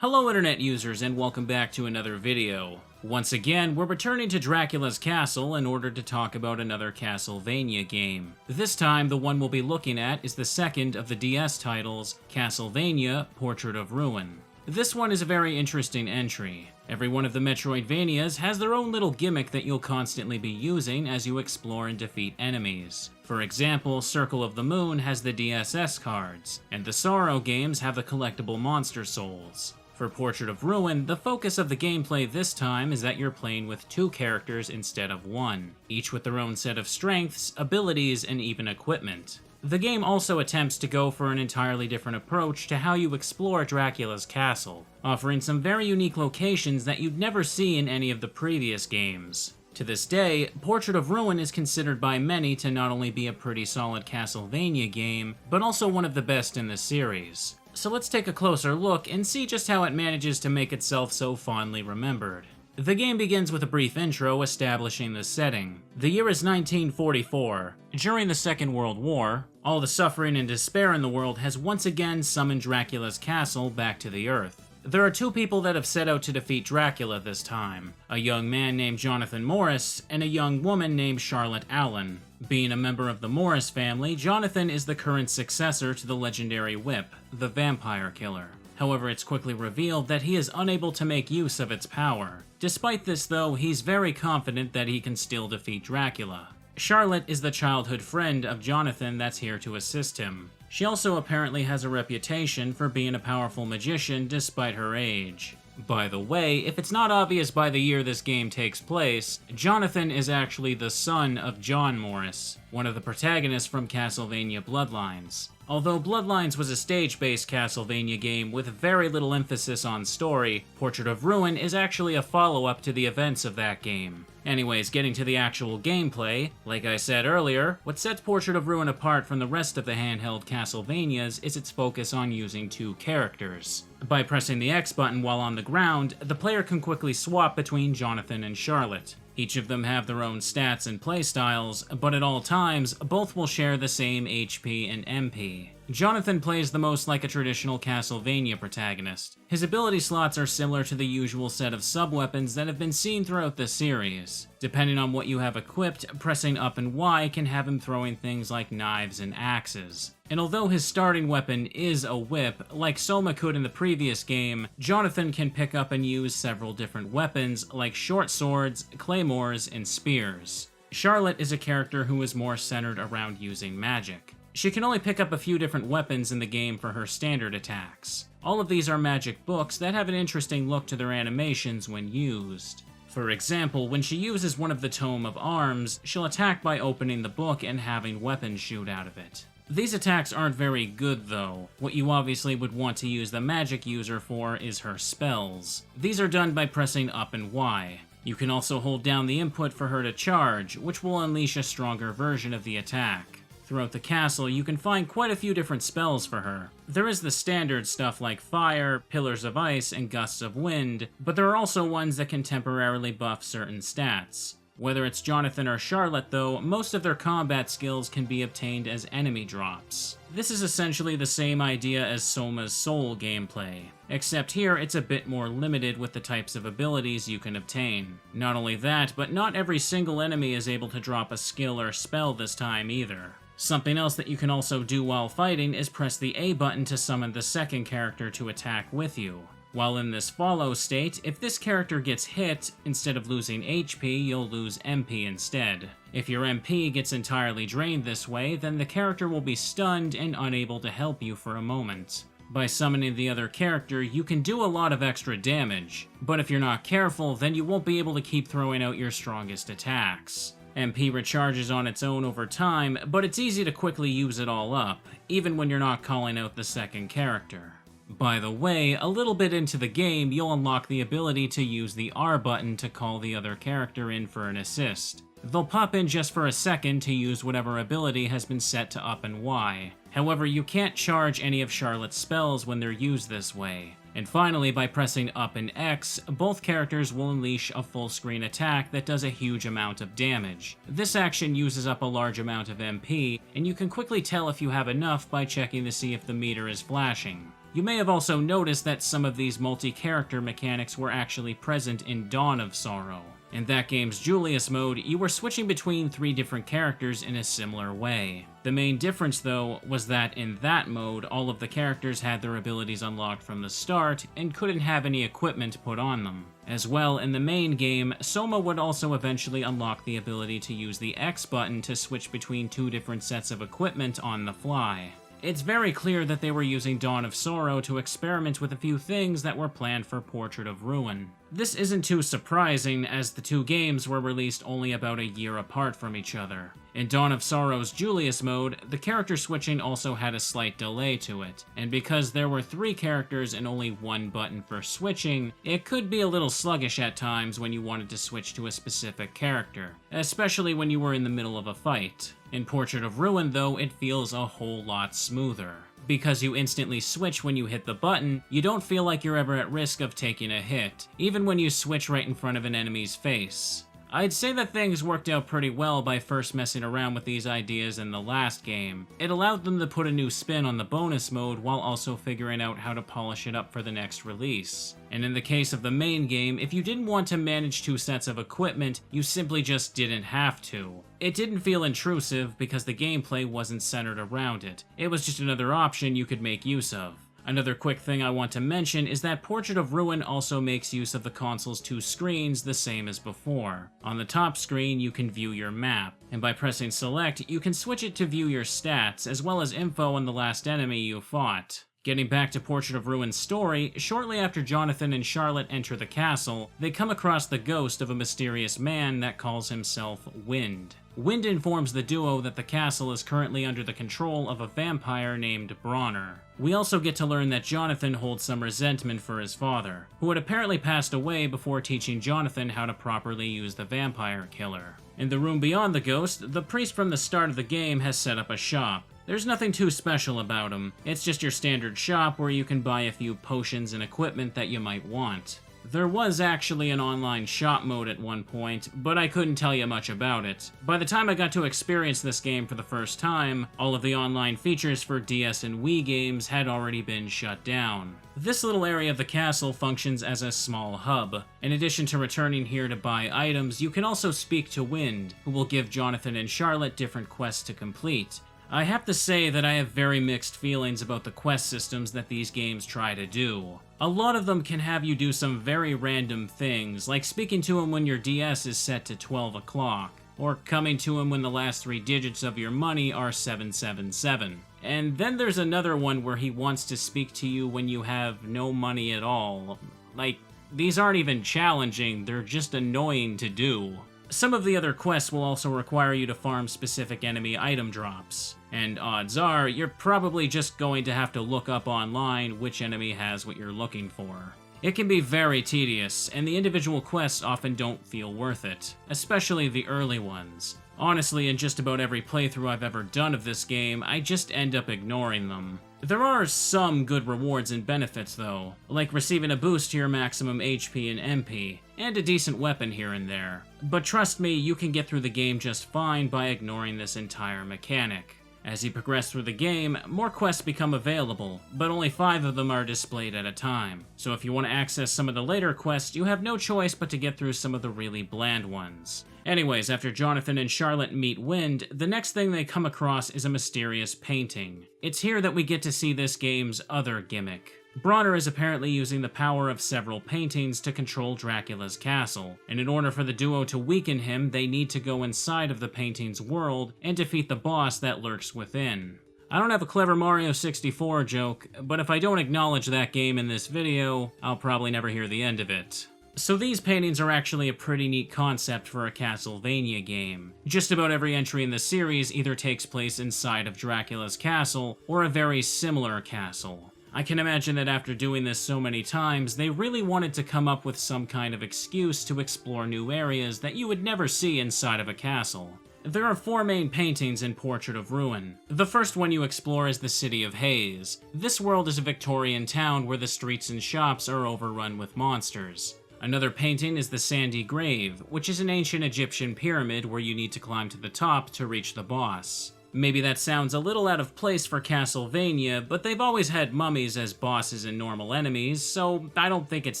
Hello internet users and welcome back to another video. Once again, we're returning to Dracula's Castle in order to talk about another Castlevania game. This time, the one we'll be looking at is the second of the DS titles, Castlevania: Portrait of Ruin. This one is a very interesting entry. Every one of the Metroidvanias has their own little gimmick that you'll constantly be using as you explore and defeat enemies. For example, Circle of the Moon has the DSS cards, and the Sorrow games have the collectible monster souls. For Portrait of Ruin, the focus of the gameplay this time is that you're playing with two characters instead of one, each with their own set of strengths, abilities, and even equipment. The game also attempts to go for an entirely different approach to how you explore Dracula's castle, offering some very unique locations that you'd never see in any of the previous games. To this day, Portrait of Ruin is considered by many to not only be a pretty solid Castlevania game, but also one of the best in the series. So let's take a closer look and see just how it manages to make itself so fondly remembered. The game begins with a brief intro establishing the setting. The year is 1944. During the Second World War, all the suffering and despair in the world has once again summoned Dracula's castle back to the Earth. There are two people that have set out to defeat Dracula this time, a young man named Jonathan Morris and a young woman named Charlotte Allen. Being a member of the Morris family, Jonathan is the current successor to the legendary whip, the Vampire Killer. However, it's quickly revealed that he is unable to make use of its power. Despite this though, he's very confident that he can still defeat Dracula. Charlotte is the childhood friend of Jonathan that's here to assist him. She also apparently has a reputation for being a powerful magician despite her age. By the way, if it's not obvious by the year this game takes place, Jonathan is actually the son of John Morris, one of the protagonists from Castlevania Bloodlines. Although Bloodlines was a stage-based Castlevania game with very little emphasis on story, Portrait of Ruin is actually a follow-up to the events of that game. Anyways, getting to the actual gameplay, like I said earlier, what sets Portrait of Ruin apart from the rest of the handheld Castlevanias is its focus on using two characters. By pressing the X button while on the ground, the player can quickly swap between Jonathan and Charlotte. Each of them have their own stats and playstyles, but at all times, both will share the same HP and MP. Jonathan plays the most like a traditional Castlevania protagonist. His ability slots are similar to the usual set of sub-weapons that have been seen throughout the series. Depending on what you have equipped, pressing up and Y can have him throwing things like knives and axes. And although his starting weapon is a whip, like Soma could in the previous game, Jonathan can pick up and use several different weapons like short swords, claymores, and spears. Charlotte is a character who is more centered around using magic. She can only pick up a few different weapons in the game for her standard attacks. All of these are magic books that have an interesting look to their animations when used. For example, when she uses one of the Tome of Arms, she'll attack by opening the book and having weapons shoot out of it. These attacks aren't very good though. What you obviously would want to use the magic user for is her spells. These are done by pressing up and Y. You can also hold down the input for her to charge, which will unleash a stronger version of the attack. Throughout the castle, you can find quite a few different spells for her. There is the standard stuff like Fire, Pillars of Ice, and Gusts of Wind, but there are also ones that can temporarily buff certain stats. Whether it's Jonathan or Charlotte though, most of their combat skills can be obtained as enemy drops. This is essentially the same idea as Soma's Soul gameplay, except here it's a bit more limited with the types of abilities you can obtain. Not only that, but not every single enemy is able to drop a skill or spell this time either. Something else that you can also do while fighting is press the A button to summon the second character to attack with you. While in this follow state, if this character gets hit, instead of losing HP, you'll lose MP instead. If your MP gets entirely drained this way, then the character will be stunned and unable to help you for a moment. By summoning the other character, you can do a lot of extra damage, but if you're not careful, then you won't be able to keep throwing out your strongest attacks. MP recharges on its own over time, but it's easy to quickly use it all up, even when you're not calling out the second character. By the way, a little bit into the game, you'll unlock the ability to use the R button to call the other character in for an assist. They'll pop in just for a second to use whatever ability has been set to up and Y. However, you can't charge any of Charlotte's spells when they're used this way. And finally, by pressing up and X, both characters will unleash a full screen attack that does a huge amount of damage. This action uses up a large amount of MP, and you can quickly tell if you have enough by checking to see if the meter is flashing. You may have also noticed that some of these multi-character mechanics were actually present in Dawn of Sorrow. In that game's Julius mode, you were switching between 3 different characters in a similar way. The main difference, though, was that in that mode, all of the characters had their abilities unlocked from the start and couldn't have any equipment put on them. As well, in the main game, Soma would also eventually unlock the ability to use the X button to switch between 2 different sets of equipment on the fly. It's very clear that they were using Dawn of Sorrow to experiment with a few things that were planned for Portrait of Ruin. This isn't too surprising, as the 2 games were released only about a year apart from each other. In Dawn of Sorrow's Julius mode, the character switching also had a slight delay to it, and because there were 3 characters and only 1 button for switching, it could be a little sluggish at times when you wanted to switch to a specific character, especially when you were in the middle of a fight. In Portrait of Ruin, though, it feels a whole lot smoother. Because you instantly switch when you hit the button, you don't feel like you're ever at risk of taking a hit, even when you switch right in front of an enemy's face. I'd say that things worked out pretty well by first messing around with these ideas in the last game. It allowed them to put a new spin on the bonus mode while also figuring out how to polish it up for the next release. And in the case of the main game, if you didn't want to manage 2 sets of equipment, you simply just didn't have to. It didn't feel intrusive because the gameplay wasn't centered around it. It was just another option you could make use of. Another quick thing I want to mention is that Portrait of Ruin also makes use of the console's 2 screens the same as before. On the top screen, you can view your map, and by pressing select, you can switch it to view your stats, as well as info on the last enemy you fought. Getting back to Portrait of Ruin's story, shortly after Jonathan and Charlotte enter the castle, they come across the ghost of a mysterious man that calls himself Wind. Wind informs the duo that the castle is currently under the control of a vampire named Bronner. We also get to learn that Jonathan holds some resentment for his father, who had apparently passed away before teaching Jonathan how to properly use the vampire killer. In the room beyond the ghost, the priest from the start of the game has set up a shop. There's nothing too special about him. It's just your standard shop where you can buy a few potions and equipment that you might want. There was actually an online shop mode at one point, but I couldn't tell you much about it. By the time I got to experience this game for the first time, all of the online features for DS and Wii games had already been shut down. This little area of the castle functions as a small hub. In addition to returning here to buy items, you can also speak to Wind, who will give Jonathan and Charlotte different quests to complete. I have to say that I have very mixed feelings about the quest systems that these games try to do. A lot of them can have you do some very random things, like speaking to him when your DS is set to 12 o'clock, or coming to him when the last 3 digits of your money are 777. And then there's another one where he wants to speak to you when you have no money at all. Like, these aren't even challenging, they're just annoying to do. Some of the other quests will also require you to farm specific enemy item drops, and odds are, you're probably just going to have to look up online which enemy has what you're looking for. It can be very tedious, and the individual quests often don't feel worth it, especially the early ones. Honestly, in just about every playthrough I've ever done of this game, I just end up ignoring them. There are some good rewards and benefits though, like receiving a boost to your maximum HP and MP, and a decent weapon here and there. But trust me, you can get through the game just fine by ignoring this entire mechanic. As you progress through the game, more quests become available, but only 5 of them are displayed at a time. So if you want to access some of the later quests, you have no choice but to get through some of the really bland ones. Anyways, after Jonathan and Charlotte meet Wind, the next thing they come across is a mysterious painting. It's here that we get to see this game's other gimmick. Bronner is apparently using the power of several paintings to control Dracula's castle, and in order for the duo to weaken him, they need to go inside of the painting's world and defeat the boss that lurks within. I don't have a clever Mario 64 joke, but if I don't acknowledge that game in this video, I'll probably never hear the end of it. So these paintings are actually a pretty neat concept for a Castlevania game. Just about every entry in the series either takes place inside of Dracula's castle, or a very similar castle. I can imagine that after doing this so many times, they really wanted to come up with some kind of excuse to explore new areas that you would never see inside of a castle. There are 4 main paintings in Portrait of Ruin. The first one you explore is the city of Haze. This world is a Victorian town where the streets and shops are overrun with monsters. Another painting is the Sandy Grave, which is an ancient Egyptian pyramid where you need to climb to the top to reach the boss. Maybe that sounds a little out of place for Castlevania, but they've always had mummies as bosses and normal enemies, so I don't think it's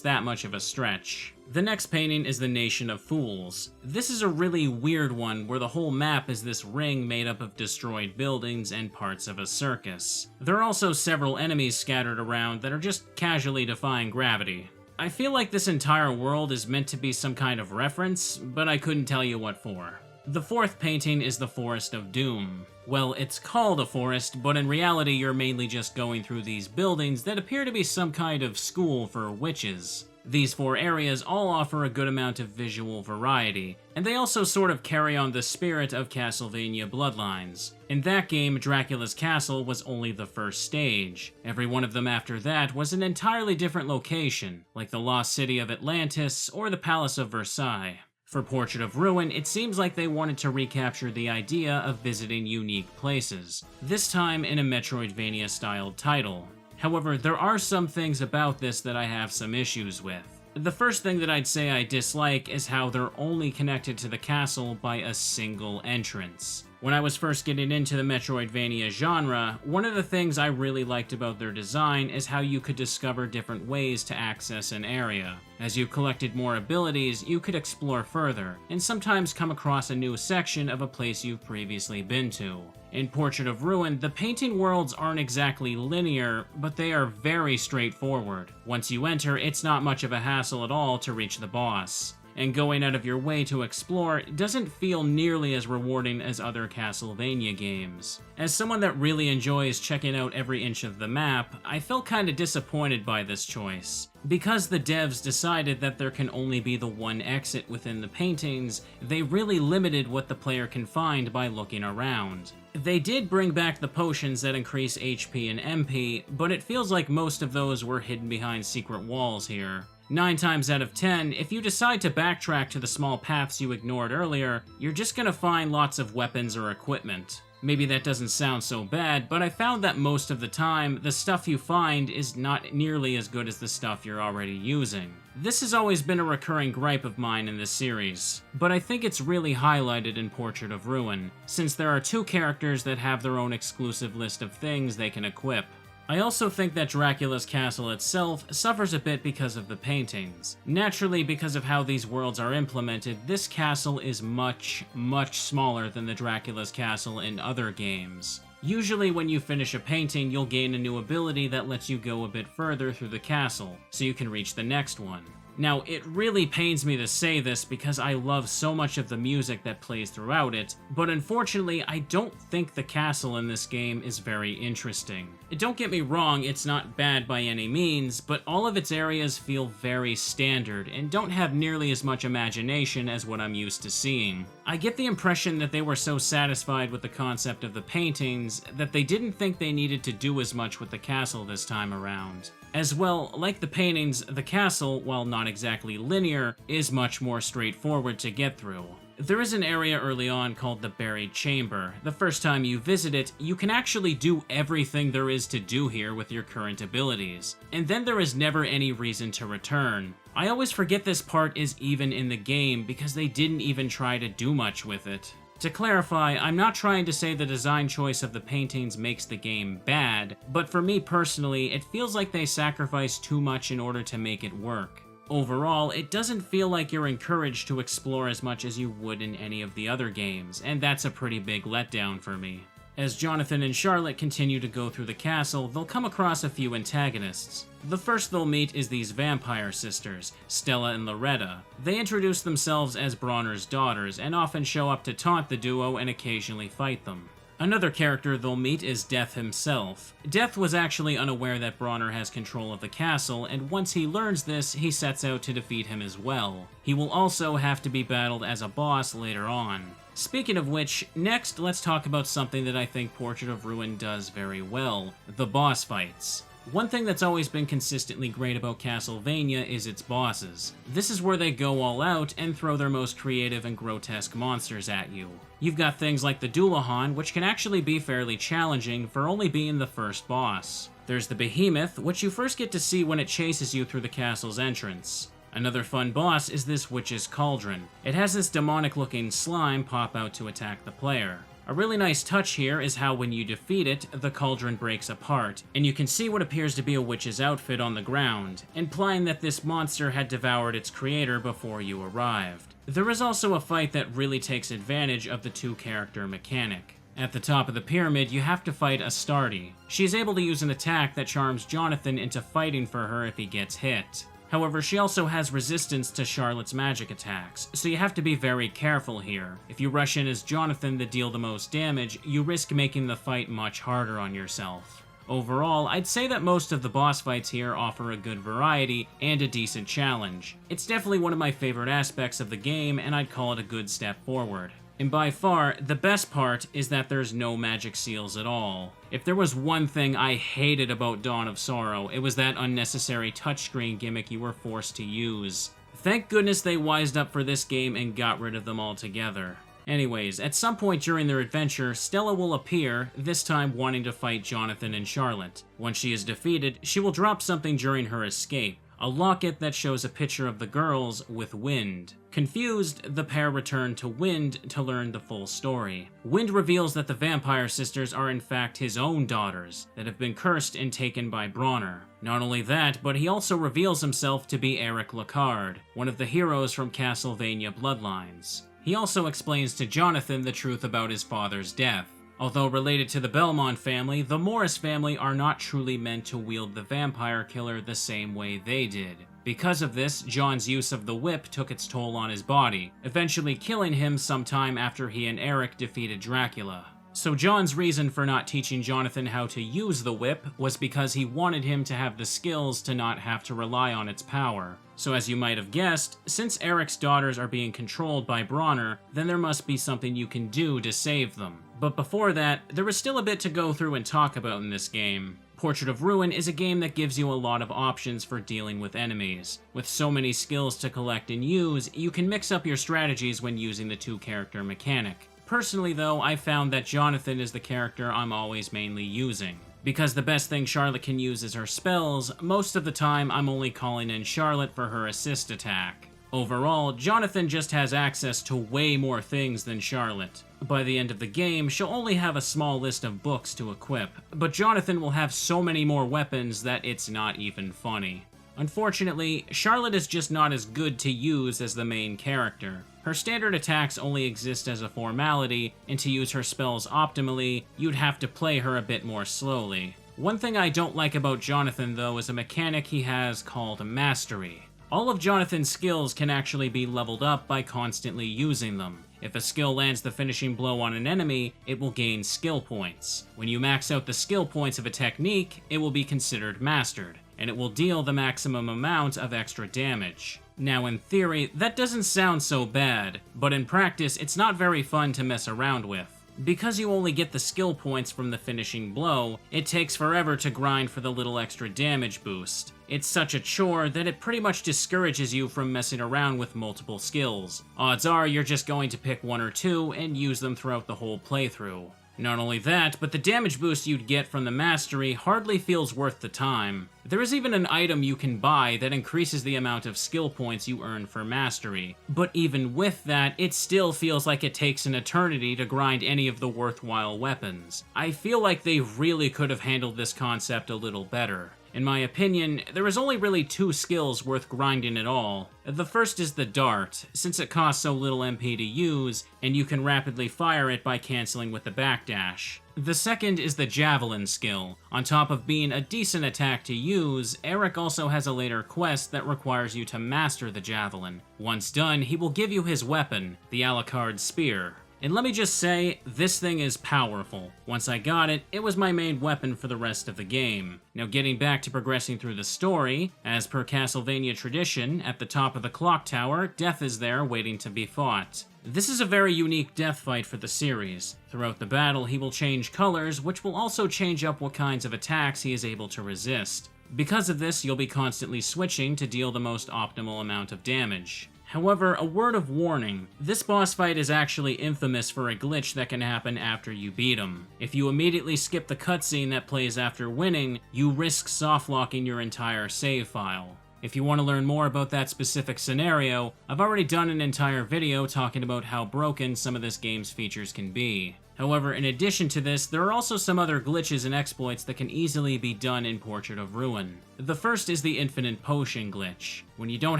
that much of a stretch. The next painting is the Nation of Fools. This is a really weird one where the whole map is this ring made up of destroyed buildings and parts of a circus. There are also several enemies scattered around that are just casually defying gravity. I feel like this entire world is meant to be some kind of reference, but I couldn't tell you what for. The fourth painting is the Forest of Doom. Well, it's called a forest, but in reality you're mainly just going through these buildings that appear to be some kind of school for witches. These 4 areas all offer a good amount of visual variety, and they also sort of carry on the spirit of Castlevania Bloodlines. In that game, Dracula's Castle was only the first stage. Every one of them after that was an entirely different location, like the Lost City of Atlantis or the Palace of Versailles. For Portrait of Ruin, it seems like they wanted to recapture the idea of visiting unique places, this time in a Metroidvania-styled title. However, there are some things about this that I have some issues with. The first thing that I'd say I dislike is how they're only connected to the castle by a single entrance. When I was first getting into the Metroidvania genre, one of the things I really liked about their design is how you could discover different ways to access an area. As you collected more abilities, you could explore further, and sometimes come across a new section of a place you've previously been to. In Portrait of Ruin, the painting worlds aren't exactly linear, but they are very straightforward. Once you enter, it's not much of a hassle at all to reach the boss. And going out of your way to explore doesn't feel nearly as rewarding as other Castlevania games. As someone that really enjoys checking out every inch of the map, I felt kinda disappointed by this choice. Because the devs decided that there can only be the one exit within the paintings, they really limited what the player can find by looking around. They did bring back the potions that increase HP and MP, but it feels like most of those were hidden behind secret walls here. 9 times out of 10, if you decide to backtrack to the small paths you ignored earlier, you're just gonna find lots of weapons or equipment. Maybe that doesn't sound so bad, but I found that most of the time, the stuff you find is not nearly as good as the stuff you're already using. This has always been a recurring gripe of mine in this series, but I think it's really highlighted in Portrait of Ruin, since there are 2 characters that have their own exclusive list of things they can equip. I also think that Dracula's castle itself suffers a bit because of the paintings. Naturally, because of how these worlds are implemented, this castle is much, much smaller than the Dracula's castle in other games. Usually when you finish a painting, you'll gain a new ability that lets you go a bit further through the castle, so you can reach the next one. Now, it really pains me to say this because I love so much of the music that plays throughout it, but unfortunately, I don't think the castle in this game is very interesting. Don't get me wrong, it's not bad by any means, but all of its areas feel very standard and don't have nearly as much imagination as what I'm used to seeing. I get the impression that they were so satisfied with the concept of the paintings that they didn't think they needed to do as much with the castle this time around. As well, like the paintings, the castle, while not exactly linear, is much more straightforward to get through. There is an area early on called the Buried Chamber. The first time you visit it, you can actually do everything there is to do here with your current abilities, and then there is never any reason to return. I always forget this part is even in the game because they didn't even try to do much with it. To clarify, I'm not trying to say the design choice of the paintings makes the game bad, but for me personally, it feels like they sacrifice too much in order to make it work. Overall, it doesn't feel like you're encouraged to explore as much as you would in any of the other games, and that's a pretty big letdown for me. As Jonathan and Charlotte continue to go through the castle, they'll come across a few antagonists. The first they'll meet is these vampire sisters, Stella and Loretta. They introduce themselves as Bronner's daughters, and often show up to taunt the duo and occasionally fight them. Another character they'll meet is Death himself. Death was actually unaware that Bronner has control of the castle, and once he learns this, he sets out to defeat him as well. He will also have to be battled as a boss later on. Speaking of which, next let's talk about something that I think Portrait of Ruin does very well, the boss fights. One thing that's always been consistently great about Castlevania is its bosses. This is where they go all out and throw their most creative and grotesque monsters at you. You've got things like the Dullahan, which can actually be fairly challenging for only being the first boss. There's the Behemoth, which you first get to see when it chases you through the castle's entrance. Another fun boss is this Witch's Cauldron. It has this demonic-looking slime pop out to attack the player. A really nice touch here is how when you defeat it, the cauldron breaks apart, and you can see what appears to be a witch's outfit on the ground, implying that this monster had devoured its creator before you arrived. There is also a fight that really takes advantage of the two-character mechanic. At the top of the pyramid, you have to fight Astarte. She is able to use an attack that charms Jonathan into fighting for her if he gets hit. However, she also has resistance to Charlotte's magic attacks, so you have to be very careful here. If you rush in as Jonathan to deal the most damage, you risk making the fight much harder on yourself. Overall, I'd say that most of the boss fights here offer a good variety and a decent challenge. It's definitely one of my favorite aspects of the game, and I'd call it a good step forward. And by far, the best part is that there's no magic seals at all. If there was one thing I hated about Dawn of Sorrow, it was that unnecessary touchscreen gimmick you were forced to use. Thank goodness they wised up for this game and got rid of them altogether. Anyways, at some point during their adventure, Stella will appear, this time wanting to fight Jonathan and Charlotte. Once she is defeated, she will drop something during her escape. A locket that shows a picture of the girls with Wind. Confused, the pair return to Wind to learn the full story. Wind reveals that the vampire sisters are in fact his own daughters, that have been cursed and taken by Bronner. Not only that, but he also reveals himself to be Eric Lacard, one of the heroes from Castlevania Bloodlines. He also explains to Jonathan the truth about his father's death. Although related to the Belmont family, the Morris family are not truly meant to wield the vampire killer the same way they did. Because of this, John's use of the whip took its toll on his body, eventually killing him sometime after he and Eric defeated Dracula. So John's reason for not teaching Jonathan how to use the whip was because he wanted him to have the skills to not have to rely on its power. So as you might have guessed, since Eric's daughters are being controlled by Bronner, then there must be something you can do to save them. But before that, there is still a bit to go through and talk about in this game. Portrait of Ruin is a game that gives you a lot of options for dealing with enemies. With so many skills to collect and use, you can mix up your strategies when using the two-character mechanic. Personally though, I found that Jonathan is the character I'm always mainly using. Because the best thing Charlotte can use is her spells, most of the time I'm only calling in Charlotte for her assist attack. Overall, Jonathan just has access to way more things than Charlotte. By the end of the game, she'll only have a small list of books to equip, but Jonathan will have so many more weapons that it's not even funny. Unfortunately, Charlotte is just not as good to use as the main character. Her standard attacks only exist as a formality, and to use her spells optimally, you'd have to play her a bit more slowly. One thing I don't like about Jonathan though is a mechanic he has called Mastery. All of Jonathan's skills can actually be leveled up by constantly using them. If a skill lands the finishing blow on an enemy, it will gain skill points. When you max out the skill points of a technique, it will be considered mastered, and it will deal the maximum amount of extra damage. Now in theory, that doesn't sound so bad, but in practice it's not very fun to mess around with. Because you only get the skill points from the finishing blow, it takes forever to grind for the little extra damage boost. It's such a chore that it pretty much discourages you from messing around with multiple skills. Odds are you're just going to pick one or two and use them throughout the whole playthrough. Not only that, but the damage boost you'd get from the mastery hardly feels worth the time. There is even an item you can buy that increases the amount of skill points you earn for mastery, but even with that, it still feels like it takes an eternity to grind any of the worthwhile weapons. I feel like they really could have handled this concept a little better. In my opinion, there is only really two skills worth grinding at all. The first is the dart, since it costs so little MP to use, and you can rapidly fire it by canceling with the backdash. The second is the javelin skill. On top of being a decent attack to use, Eric also has a later quest that requires you to master the javelin. Once done, he will give you his weapon, the Alucard spear. And let me just say, this thing is powerful. Once I got it, it was my main weapon for the rest of the game. Now getting back to progressing through the story, as per Castlevania tradition, at the top of the clock tower, Death is there waiting to be fought. This is a very unique death fight for the series. Throughout the battle, he will change colors, which will also change up what kinds of attacks he is able to resist. Because of this, you'll be constantly switching to deal the most optimal amount of damage. However, a word of warning, this boss fight is actually infamous for a glitch that can happen after you beat him. If you immediately skip the cutscene that plays after winning, you risk soft-locking your entire save file. If you want to learn more about that specific scenario, I've already done an entire video talking about how broken some of this game's features can be. However, in addition to this, there are also some other glitches and exploits that can easily be done in Portrait of Ruin. The first is the infinite potion glitch. When you don't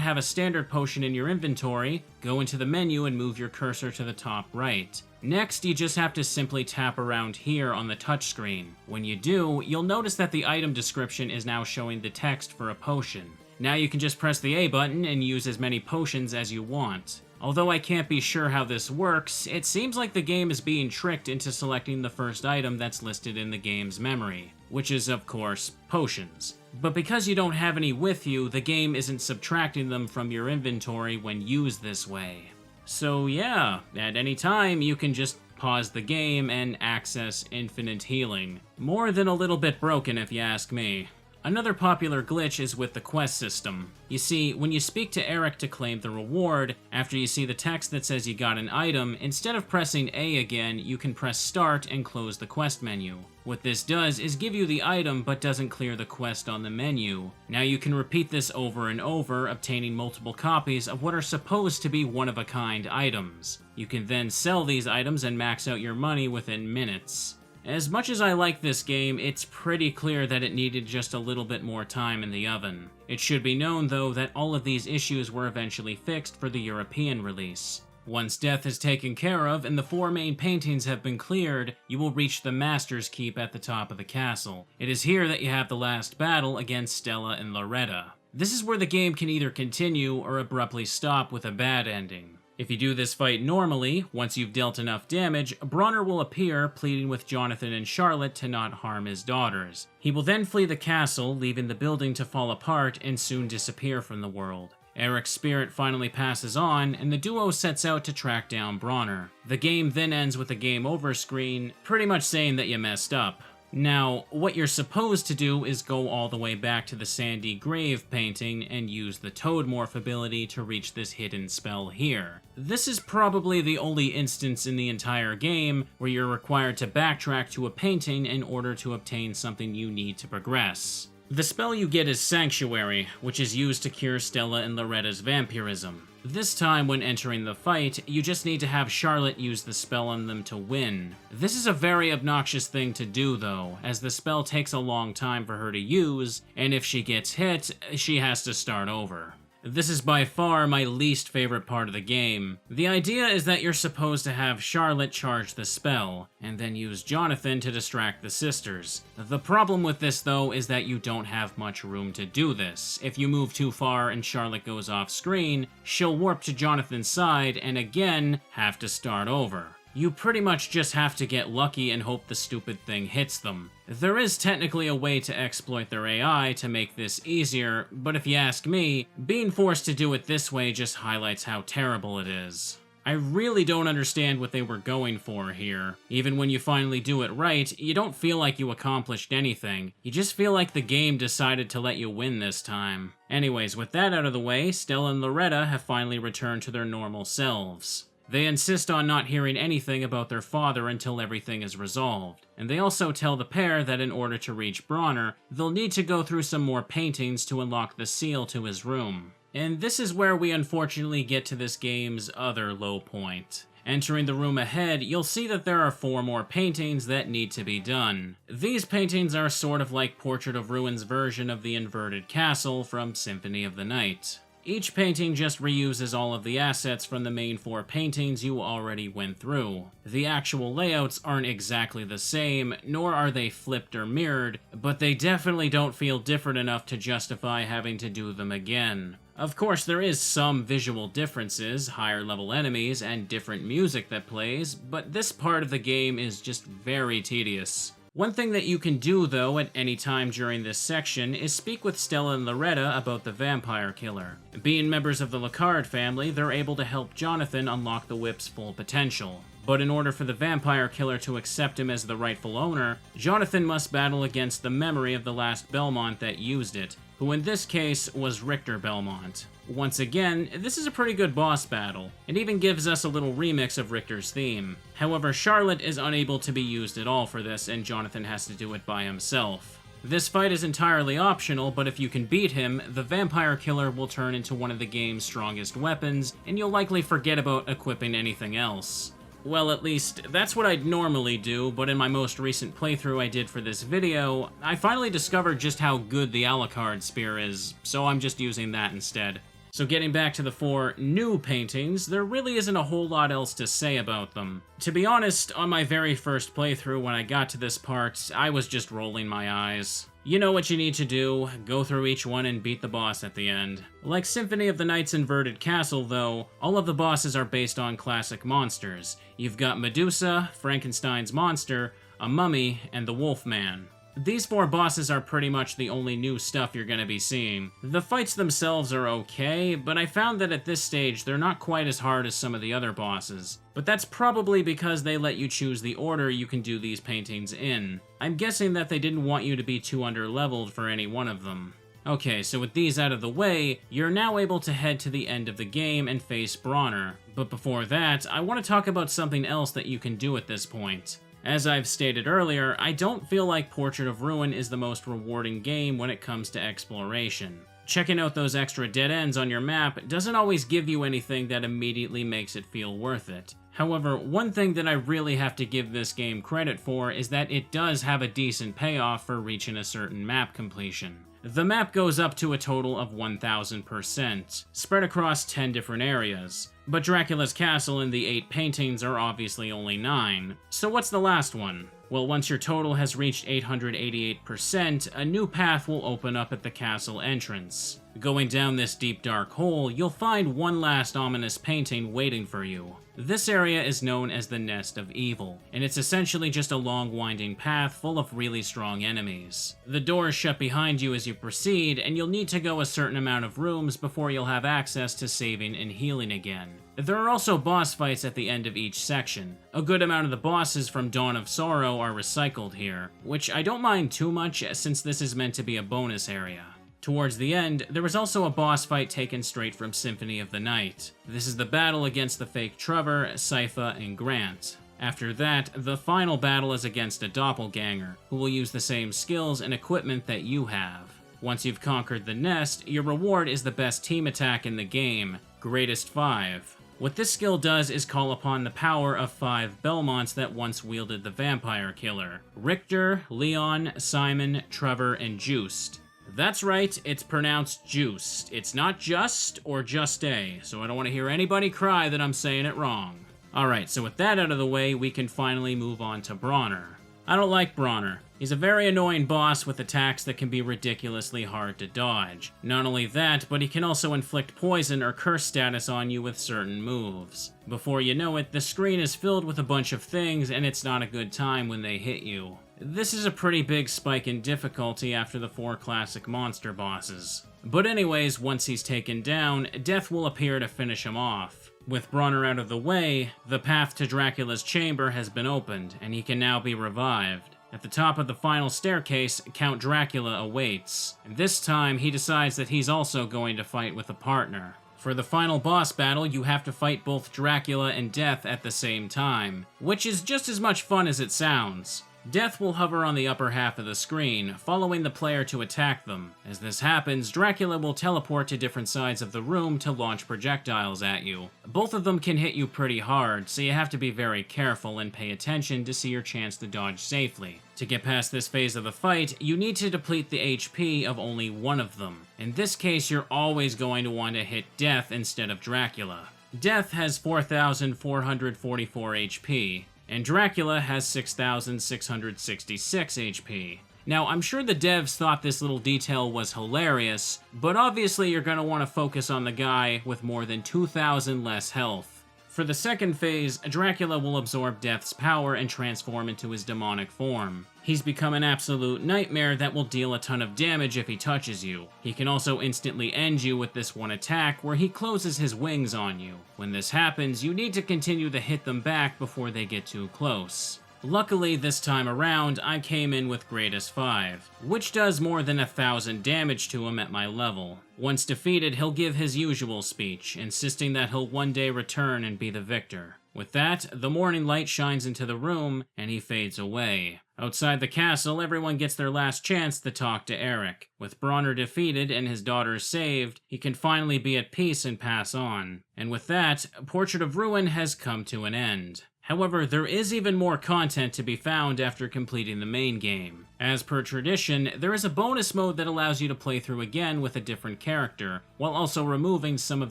have a standard potion in your inventory, go into the menu and move your cursor to the top right. Next, you just have to simply tap around here on the touchscreen. When you do, you'll notice that the item description is now showing the text for a potion. Now you can just press the A button and use as many potions as you want. Although I can't be sure how this works, it seems like the game is being tricked into selecting the first item that's listed in the game's memory, which is, of course, potions. But because you don't have any with you, the game isn't subtracting them from your inventory when used this way. So yeah, at any time you can just pause the game and access infinite healing. More than a little bit broken if you ask me. Another popular glitch is with the quest system. You see, when you speak to Eric to claim the reward, after you see the text that says you got an item, instead of pressing A again, you can press Start and close the quest menu. What this does is give you the item but doesn't clear the quest on the menu. Now you can repeat this over and over, obtaining multiple copies of what are supposed to be one-of-a-kind items. You can then sell these items and max out your money within minutes. As much as I like this game, it's pretty clear that it needed just a little bit more time in the oven. It should be known, though, that all of these issues were eventually fixed for the European release. Once death is taken care of and the 4 main paintings have been cleared, you will reach the Master's Keep at the top of the castle. It is here that you have the last battle against Stella and Loretta. This is where the game can either continue or abruptly stop with a bad ending. If you do this fight normally, once you've dealt enough damage, Bronner will appear, pleading with Jonathan and Charlotte to not harm his daughters. He will then flee the castle, leaving the building to fall apart and soon disappear from the world. Eric's spirit finally passes on, and the duo sets out to track down Bronner. The game then ends with a game over screen, pretty much saying that you messed up. Now, what you're supposed to do is go all the way back to the Sandy Grave painting and use the Toad Morph ability to reach this hidden spell here. This is probably the only instance in the entire game where you're required to backtrack to a painting in order to obtain something you need to progress. The spell you get is Sanctuary, which is used to cure Stella and Loretta's vampirism. This time, when entering the fight, you just need to have Charlotte use the spell on them to win. This is a very obnoxious thing to do, though, as the spell takes a long time for her to use, and if she gets hit, she has to start over. This is by far my least favorite part of the game. The idea is that you're supposed to have Charlotte charge the spell, and then use Jonathan to distract the sisters. The problem with this, though, is that you don't have much room to do this. If you move too far and Charlotte goes off screen, she'll warp to Jonathan's side and again have to start over. You pretty much just have to get lucky and hope the stupid thing hits them. There is technically a way to exploit their AI to make this easier, but if you ask me, being forced to do it this way just highlights how terrible it is. I really don't understand what they were going for here. Even when you finally do it right, you don't feel like you accomplished anything. You just feel like the game decided to let you win this time. Anyways, with that out of the way, Stella and Loretta have finally returned to their normal selves. They insist on not hearing anything about their father until everything is resolved, and they also tell the pair that in order to reach Bronner, they'll need to go through some more paintings to unlock the seal to his room. And this is where we unfortunately get to this game's other low point. Entering the room ahead, you'll see that there are 4 more paintings that need to be done. These paintings are sort of like Portrait of Ruin's version of the inverted castle from Symphony of the Night. Each painting just reuses all of the assets from the main 4 paintings you already went through. The actual layouts aren't exactly the same, nor are they flipped or mirrored, but they definitely don't feel different enough to justify having to do them again. Of course, there is some visual differences, higher level enemies, and different music that plays, but this part of the game is just very tedious. One thing that you can do, though, at any time during this section is speak with Stella and Loretta about the vampire killer. Being members of the Locard family, they're able to help Jonathan unlock the whip's full potential. But in order for the vampire killer to accept him as the rightful owner, Jonathan must battle against the memory of the last Belmont that used it, who in this case was Richter Belmont. Once again, this is a pretty good boss battle. It even gives us a little remix of Richter's theme. However, Charlotte is unable to be used at all for this, and Jonathan has to do it by himself. This fight is entirely optional, but if you can beat him, the vampire killer will turn into one of the game's strongest weapons, and you'll likely forget about equipping anything else. Well, at least that's what I'd normally do, but in my most recent playthrough I did for this video, I finally discovered just how good the Alucard spear is, so I'm just using that instead. So getting back to the 4 new paintings, there really isn't a whole lot else to say about them. To be honest, on my very first playthrough when I got to this part, I was just rolling my eyes. You know what you need to do, go through each one and beat the boss at the end. Like Symphony of the Night's Inverted Castle though, all of the bosses are based on classic monsters. You've got Medusa, Frankenstein's monster, a mummy, and the Wolfman. These 4 bosses are pretty much the only new stuff you're gonna be seeing. The fights themselves are okay, but I found that at this stage they're not quite as hard as some of the other bosses. But that's probably because they let you choose the order you can do these paintings in. I'm guessing that they didn't want you to be too underleveled for any one of them. Okay, so with these out of the way, you're now able to head to the end of the game and face Bronner. But before that, I want to talk about something else that you can do at this point. As I've stated earlier, I don't feel like Portrait of Ruin is the most rewarding game when it comes to exploration. Checking out those extra dead ends on your map doesn't always give you anything that immediately makes it feel worth it. However, one thing that I really have to give this game credit for is that it does have a decent payoff for reaching a certain map completion. The map goes up to a total of 1000%, spread across 10 different areas. But Dracula's castle and the 8 paintings are obviously only 9. So what's the last one? Well, once your total has reached 888%, a new path will open up at the castle entrance. Going down this deep dark hole, you'll find one last ominous painting waiting for you. This area is known as the Nest of Evil, and it's essentially just a long winding path full of really strong enemies. The doors shut behind you as you proceed, and you'll need to go a certain amount of rooms before you'll have access to saving and healing again. There are also boss fights at the end of each section. A good amount of the bosses from Dawn of Sorrow are recycled here, which I don't mind too much since this is meant to be a bonus area. Towards the end, there was also a boss fight taken straight from Symphony of the Night. This is the battle against the fake Trevor, Sypha, and Grant. After that, the final battle is against a doppelganger, who will use the same skills and equipment that you have. Once you've conquered the nest, your reward is the best team attack in the game, Greatest 5. What this skill does is call upon the power of 5 Belmonts that once wielded the vampire killer: Richter, Leon, Simon, Trevor, and Juiced. That's right, it's pronounced Juiced. It's not just or just a, so I don't want to hear anybody cry that I'm saying it wrong. Alright, so with that out of the way, we can finally move on to Bronner. I don't like Bronner. He's a very annoying boss with attacks that can be ridiculously hard to dodge. Not only that, but he can also inflict poison or curse status on you with certain moves. Before you know it, the screen is filled with a bunch of things and it's not a good time when they hit you. This is a pretty big spike in difficulty after the 4 classic monster bosses. But anyways, once he's taken down, Death will appear to finish him off. With Bronner out of the way, the path to Dracula's chamber has been opened, and he can now be revived. At the top of the final staircase, Count Dracula awaits. And this time, he decides that he's also going to fight with a partner. For the final boss battle, you have to fight both Dracula and Death at the same time, which is just as much fun as it sounds. Death will hover on the upper half of the screen, following the player to attack them. As this happens, Dracula will teleport to different sides of the room to launch projectiles at you. Both of them can hit you pretty hard, so you have to be very careful and pay attention to see your chance to dodge safely. To get past this phase of the fight, you need to deplete the HP of only one of them. In this case, you're always going to want to hit Death instead of Dracula. Death has 4,444 HP. And Dracula has 6,666 HP. Now, I'm sure the devs thought this little detail was hilarious, but obviously you're going to want to focus on the guy with more than 2,000 less health. For the second phase, Dracula will absorb Death's power and transform into his demonic form. He's become an absolute nightmare that will deal a ton of damage if he touches you. He can also instantly end you with this one attack where he closes his wings on you. When this happens, you need to continue to hit them back before they get too close. Luckily, this time around, I came in with Greatest 5, which does more than 1,000 damage to him at my level. Once defeated, he'll give his usual speech, insisting that he'll one day return and be the victor. With that, the morning light shines into the room, and he fades away. Outside the castle, everyone gets their last chance to talk to Eric. With Bronner defeated and his daughters saved, he can finally be at peace and pass on. And with that, Portrait of Ruin has come to an end. However, there is even more content to be found after completing the main game. As per tradition, there is a bonus mode that allows you to play through again with a different character, while also removing some of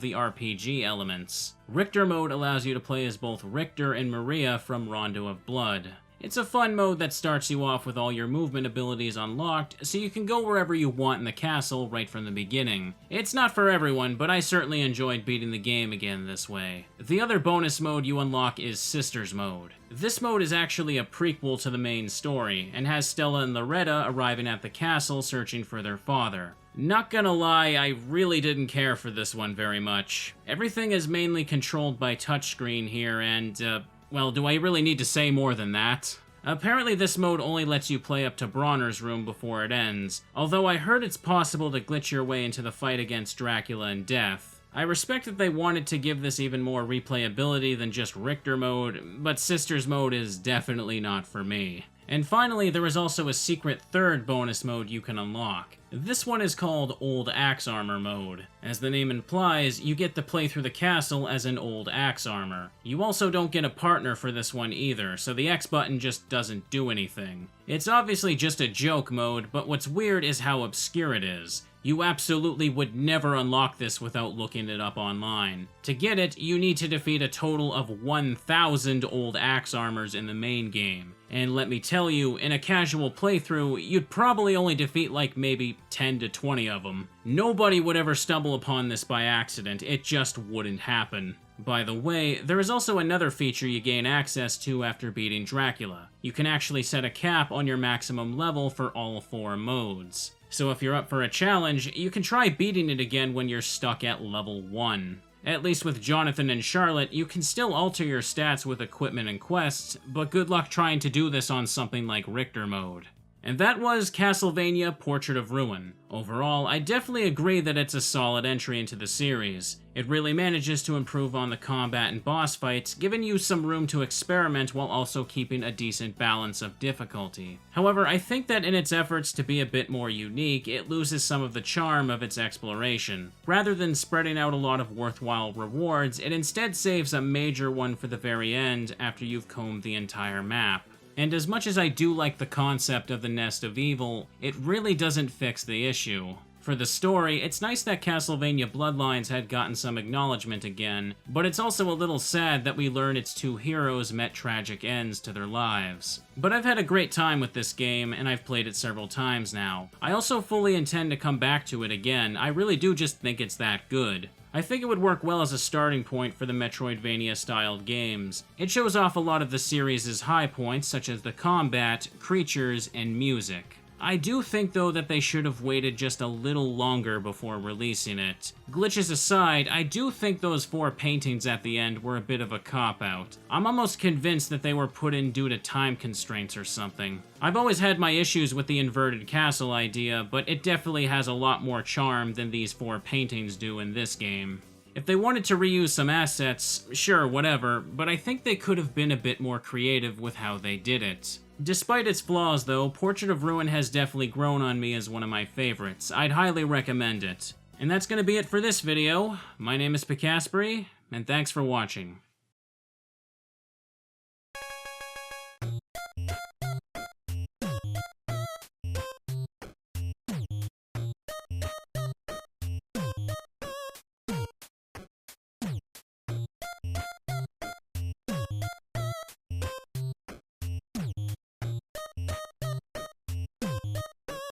the RPG elements. Richter mode allows you to play as both Richter and Maria from Rondo of Blood. It's a fun mode that starts you off with all your movement abilities unlocked, so you can go wherever you want in the castle right from the beginning. It's not for everyone, but I certainly enjoyed beating the game again this way. The other bonus mode you unlock is Sisters mode. This mode is actually a prequel to the main story, and has Stella and Loretta arriving at the castle searching for their father. Not gonna lie, I really didn't care for this one very much. Everything is mainly controlled by touchscreen here, and well, do I really need to say more than that? Apparently this mode only lets you play up to Bronner's room before it ends, although I heard it's possible to glitch your way into the fight against Dracula and Death. I respect that they wanted to give this even more replayability than just Richter mode, but Sisters mode is definitely not for me. And finally, there is also a secret third bonus mode you can unlock. This one is called Old Axe Armor mode. As the name implies, you get to play through the castle as an old axe armor. You also don't get a partner for this one either, so the X button just doesn't do anything. It's obviously just a joke mode, but what's weird is how obscure it is. You absolutely would never unlock this without looking it up online. To get it, you need to defeat a total of 1,000 old axe armors in the main game. And let me tell you, in a casual playthrough, you'd probably only defeat like maybe 10 to 20 of them. Nobody would ever stumble upon this by accident, it just wouldn't happen. By the way, there is also another feature you gain access to after beating Dracula. You can actually set a cap on your maximum level for all 4 modes. So if you're up for a challenge, you can try beating it again when you're stuck at level 1. At least with Jonathan and Charlotte, you can still alter your stats with equipment and quests, but good luck trying to do this on something like Richter mode. And that was Castlevania Portrait of Ruin. Overall, I definitely agree that it's a solid entry into the series. It really manages to improve on the combat and boss fights, giving you some room to experiment while also keeping a decent balance of difficulty. However, I think that in its efforts to be a bit more unique, it loses some of the charm of its exploration. Rather than spreading out a lot of worthwhile rewards, it instead saves a major one for the very end after you've combed the entire map. And as much as I do like the concept of the Nest of Evil, it really doesn't fix the issue. For the story, it's nice that Castlevania Bloodlines had gotten some acknowledgement again, but it's also a little sad that we learn its 2 heroes met tragic ends to their lives. But I've had a great time with this game, and I've played it several times now. I also fully intend to come back to it again. I really do just think it's that good. I think it would work well as a starting point for the Metroidvania-styled games. It shows off a lot of the series' high points, such as the combat, creatures, and music. I do think, though, that they should have waited just a little longer before releasing it. Glitches aside, I do think those 4 paintings at the end were a bit of a cop-out. I'm almost convinced that they were put in due to time constraints or something. I've always had my issues with the inverted castle idea, but it definitely has a lot more charm than these 4 paintings do in this game. If they wanted to reuse some assets, sure, whatever, but I think they could have been a bit more creative with how they did it. Despite its flaws, though, Portrait of Ruin has definitely grown on me as one of my favorites. I'd highly recommend it. And that's gonna be it for this video. My name is Pikasprey, and thanks for watching.